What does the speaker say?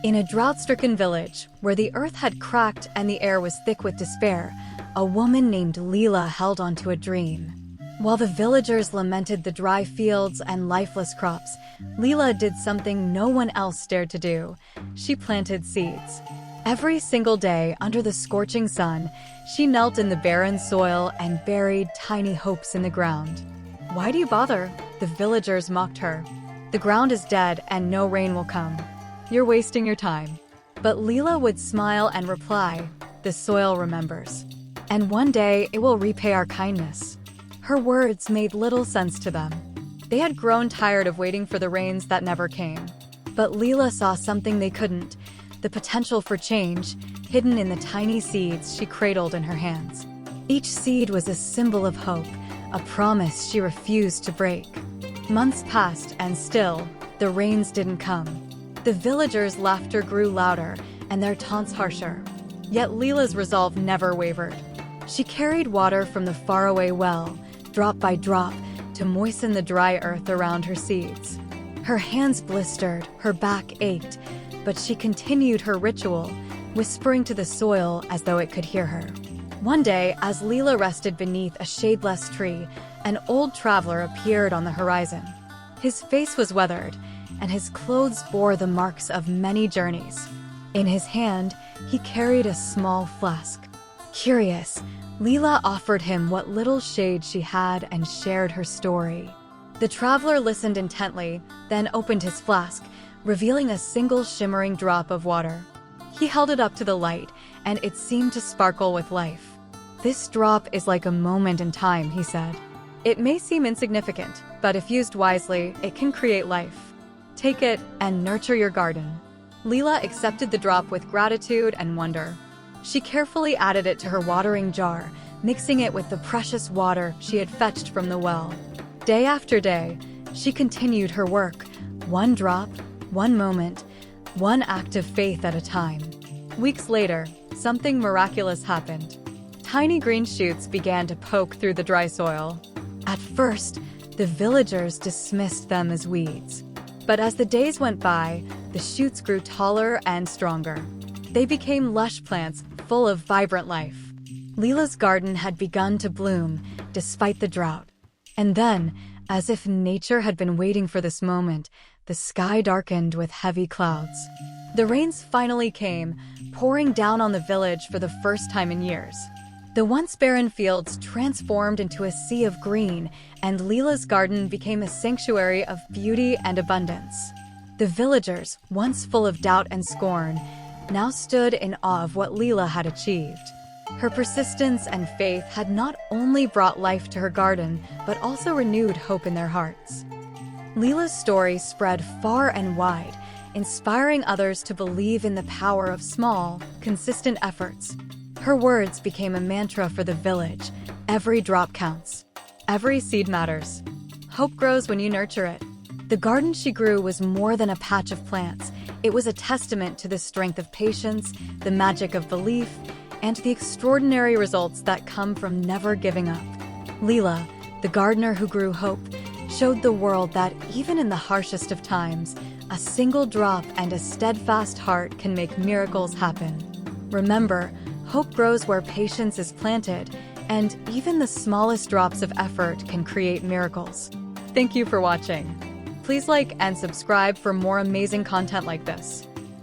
In a drought-stricken village, where the earth had cracked and the air was thick with despair, a woman named Leela held onto a dream. While the villagers lamented the dry fields and lifeless crops, Leela did something no one else dared to do. She planted seeds. Every single day, under the scorching sun, she knelt in the barren soil and buried tiny hopes in the ground. "Why do you bother?" the villagers mocked her. "The ground is dead and no rain will come. You're wasting your time." But Leela would smile and reply, "The soil remembers. And one day it will repay our kindness." Her words made little sense to them. They had grown tired of waiting for the rains that never came. But Leela saw something they couldn't, the potential for change, hidden in the tiny seeds she cradled in her hands. Each seed was a symbol of hope, a promise she refused to break. Months passed and still, the rains didn't come. The villagers' laughter grew louder and their taunts harsher. Yet Leela's resolve never wavered. She carried water from the faraway well, drop by drop, to moisten the dry earth around her seeds. Her hands blistered, her back ached, but she continued her ritual, whispering to the soil as though it could hear her. One day, as Leela rested beneath a shadeless tree, an old traveler appeared on the horizon. His face was weathered, and his clothes bore the marks of many journeys. In his hand, he carried a small flask. Curious, Leela offered him what little shade she had and shared her story. The traveler listened intently, then opened his flask, revealing a single shimmering drop of water. He held it up to the light, and it seemed to sparkle with life. "This drop is like a moment in time," he said. "It may seem insignificant, but if used wisely, it can create life. Take it and nurture your garden." Leela accepted the drop with gratitude and wonder. She carefully added it to her watering jar, mixing it with the precious water she had fetched from the well. Day after day, she continued her work, one drop, one moment, one act of faith at a time. Weeks later, something miraculous happened. Tiny green shoots began to poke through the dry soil. At first, the villagers dismissed them as weeds. But as the days went by, the shoots grew taller and stronger. They became lush plants full of vibrant life. Leela's garden had begun to bloom, despite the drought. And then, as if nature had been waiting for this moment, the sky darkened with heavy clouds. The rains finally came, pouring down on the village for the first time in years. The once barren fields transformed into a sea of green, and Leela's garden became a sanctuary of beauty and abundance. The villagers, once full of doubt and scorn, now stood in awe of what Leela had achieved. Her persistence and faith had not only brought life to her garden, but also renewed hope in their hearts. Leela's story spread far and wide, inspiring others to believe in the power of small, consistent efforts. Her words became a mantra for the village. Every drop counts. Every seed matters. Hope grows when you nurture it. The garden she grew was more than a patch of plants. It was a testament to the strength of patience, the magic of belief, and the extraordinary results that come from never giving up. Leela, the gardener who grew hope, showed the world that even in the harshest of times, a single drop and a steadfast heart can make miracles happen. Remember, hope grows where patience is planted, and even the smallest drops of effort can create miracles. Thank you for watching. Please like and subscribe for more amazing content like this.